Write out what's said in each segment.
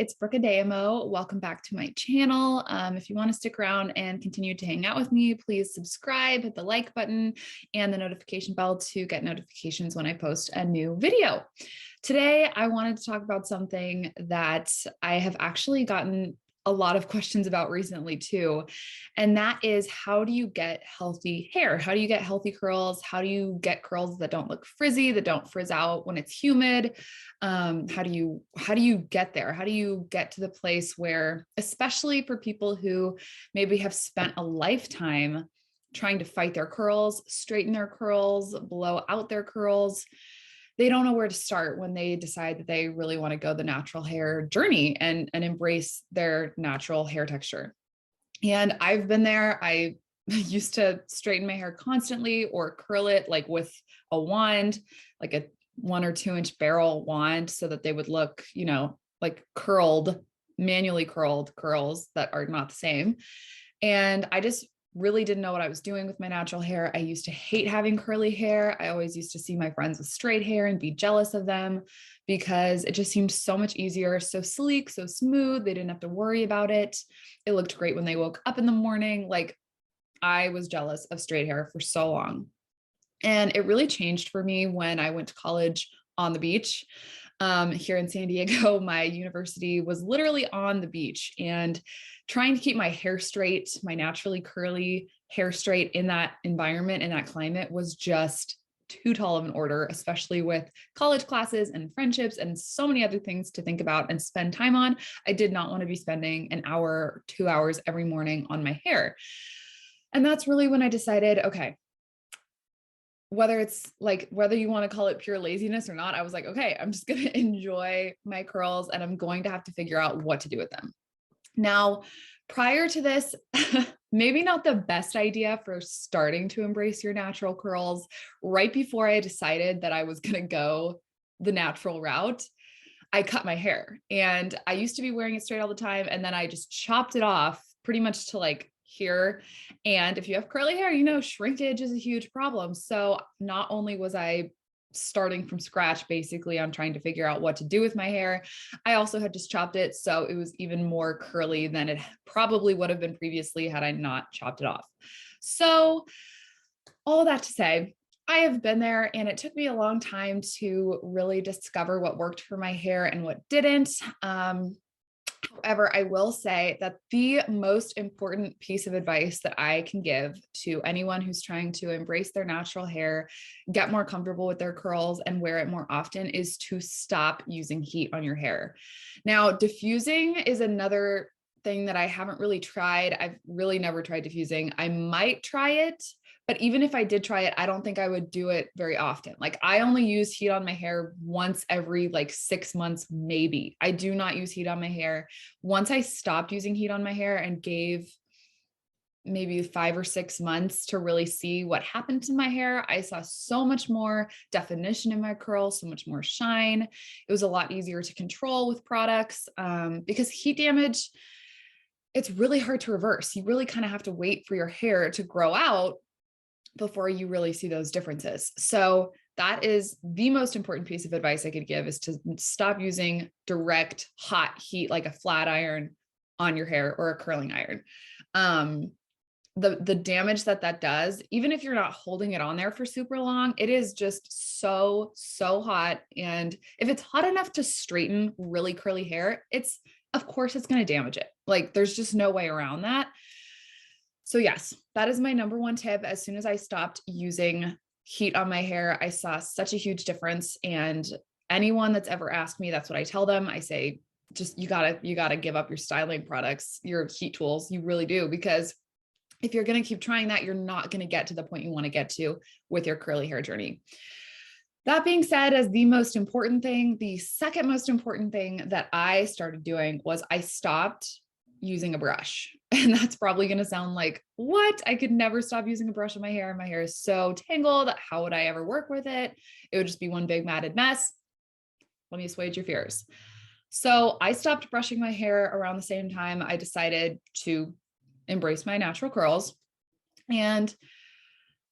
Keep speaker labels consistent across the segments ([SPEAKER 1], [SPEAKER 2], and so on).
[SPEAKER 1] it's Brooke Adeyemo. Welcome back to my channel. If you want to stick around and continue to hang out with me, please subscribe, hit the like button and the notification bell to get notifications when I post a new video. Today, I wanted to talk about something that I have actually gotten a lot of questions about recently too. And that is, how do you get healthy hair? How do you get healthy curls? How do you get curls that don't look frizzy, that don't frizz out when it's humid? How do you get there? How do you get to the place where, especially for people who maybe have spent a lifetime trying to fight their curls, straighten their curls, blow out their curls, they don't know where to start when they decide that they really want to go the natural hair journey and embrace their natural hair texture. And I've been there. I used to straighten my hair constantly or curl it like with a wand, like a 1 or 2 inch barrel wand, so that they would look, like curled, manually curled curls that are not the same. And I just really didn't know what I was doing with my natural hair. I used to hate having curly hair. I always used to see my friends with straight hair and be jealous of them because it just seemed so much easier, so sleek, so smooth. They didn't have to worry about it. It looked great when they woke up in the morning. Like, I was jealous of straight hair for so long. And it really changed for me when I went to college on the beach. Here in San Diego, my university was literally on the beach, and trying to keep my hair straight, my naturally curly hair straight in that environment, in that climate, was just too tall of an order, especially with college classes and friendships and so many other things to think about and spend time on. I did not want to be spending an hour, 2 hours every morning on my hair. And that's really when I decided, okay, whether you want to call it pure laziness or not, I was like, okay, I'm just going to enjoy my curls and I'm going to have to figure out what to do with them. Now, prior to this, maybe not the best idea for starting to embrace your natural curls. Right before I decided that I was going to go the natural route, I cut my hair, and I used to be wearing it straight all the time. And then I just chopped it off pretty much to like here. And if you have curly hair, shrinkage is a huge problem. So not only was I starting from scratch, basically, on trying to figure out what to do with my hair, I also had just chopped it. So it was even more curly than it probably would have been previously had I not chopped it off. So all that to say, I have been there, and it took me a long time to really discover what worked for my hair and what didn't. However, I will say that the most important piece of advice that I can give to anyone who's trying to embrace their natural hair, get more comfortable with their curls, and wear it more often is to stop using heat on your hair. Now, diffusing is another thing that I haven't really tried. I've really never tried diffusing. I might try it, but even if I did try it, I don't think I would do it very often. Like, I only use heat on my hair once every 6 months, maybe. I do not use heat on my hair. Once I stopped using heat on my hair and gave maybe 5 or 6 months to really see what happened to my hair, I saw so much more definition in my curls, so much more shine. It was a lot easier to control with products because heat damage, it's really hard to reverse. You really kind of have to wait for your hair to grow out before you really see those differences. So that is the most important piece of advice I could give, is to stop using direct hot heat like a flat iron on your hair or a curling iron. The damage that does, even if you're not holding it on there for super long, it is just so hot. And if it's hot enough to straighten really curly hair, of course it's going to damage it. Like, there's just no way around that. So yes, that is my number one tip. As soon as I stopped using heat on my hair, I saw such a huge difference. And anyone that's ever asked me, that's what I tell them. I say, just, you gotta give up your styling products, your heat tools. You really do, because if you're going to keep trying that, you're not going to get to the point you want to get to with your curly hair journey. That being said, as the most important thing, the second most important thing that I started doing was I stopped using a brush. And that's probably going to sound like, what? I could never stop using a brush in my hair. My hair is so tangled. How would I ever work with it? It would just be one big matted mess. Let me assuage your fears. So I stopped brushing my hair around the same time I decided to embrace my natural curls. And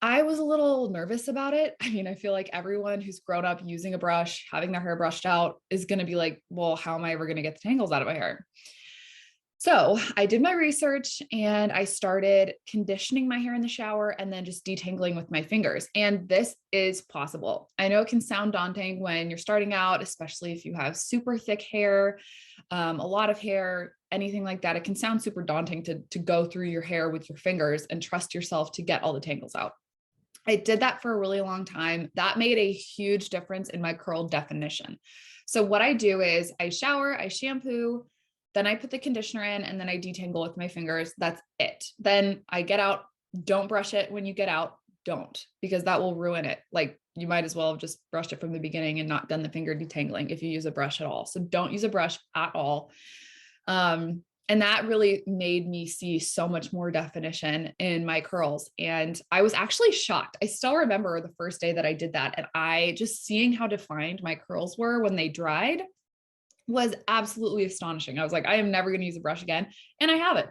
[SPEAKER 1] I was a little nervous about it. I mean, I feel like everyone who's grown up using a brush, having their hair brushed out is going to be like, well, how am I ever going to get the tangles out of my hair? So I did my research and I started conditioning my hair in the shower and then just detangling with my fingers. And this is possible. I know it can sound daunting when you're starting out, especially if you have super thick hair, a lot of hair, anything like that. It can sound super daunting to go through your hair with your fingers and trust yourself to get all the tangles out. I did that for a really long time. That made a huge difference in my curl definition. So what I do is I shower, I shampoo, then I put the conditioner in, and then I detangle with my fingers. That's it. Then I get out. Don't brush it when you get out. Don't, because that will ruin it. Like, you might as well have just brushed it from the beginning and not done the finger detangling if you use a brush at all. So don't use a brush at all. And that really made me see so much more definition in my curls. And I was actually shocked. I still remember the first day that I did that. And I just seeing how defined my curls were when they dried was absolutely astonishing. I was like, I am never going to use a brush again. And I haven't.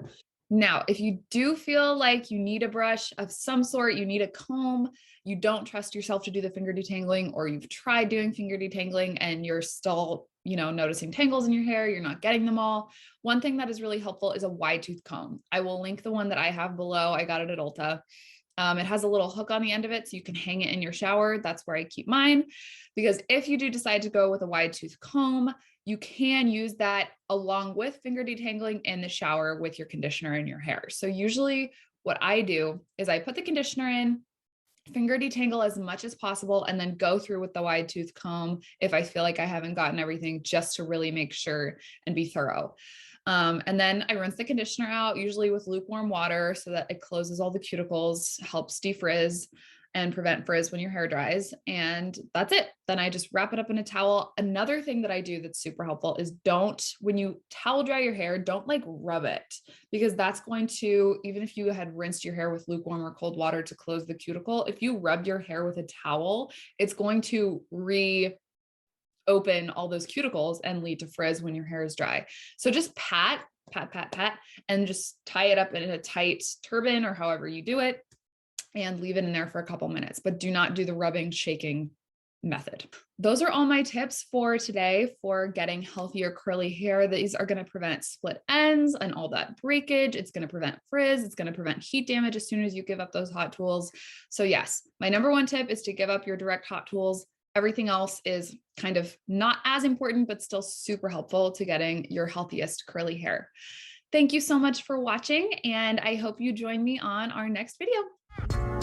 [SPEAKER 1] Now, if you do feel like you need a brush of some sort, you need a comb, you don't trust yourself to do the finger detangling, or you've tried doing finger detangling and you're still, noticing tangles in your hair, you're not getting them all. One thing that is really helpful is a wide tooth comb. I will link the one that I have below. I got it at Ulta. It has a little hook on the end of it so you can hang it in your shower. That's where I keep mine, because if you do decide to go with a wide tooth comb, you can use that along with finger detangling in the shower with your conditioner in your hair. So usually what I do is I put the conditioner in, finger detangle as much as possible, and then go through with the wide tooth comb if I feel like I haven't gotten everything, just to really make sure and be thorough. And then I rinse the conditioner out, usually with lukewarm water, so that it closes all the cuticles, helps defrizz and prevent frizz when your hair dries. And that's it. Then I just wrap it up in a towel. Another thing that I do that's super helpful is when you towel dry your hair, don't like rub it, because that's going to, even if you had rinsed your hair with lukewarm or cold water to close the cuticle, if you rubbed your hair with a towel, it's going to open all those cuticles and lead to frizz when your hair is dry. So just pat, and just tie it up in a tight turban or however you do it, and leave it in there for a couple minutes, but do not do the rubbing, shaking method. Those are all my tips for today for getting healthier curly hair. These are going to prevent split ends and all that breakage. It's going to prevent frizz. It's going to prevent heat damage as soon as you give up those hot tools. So yes, my number one tip is to give up your direct hot tools. Everything else is kind of not as important, but still super helpful to getting your healthiest curly hair. Thank you so much for watching, and I hope you join me on our next video.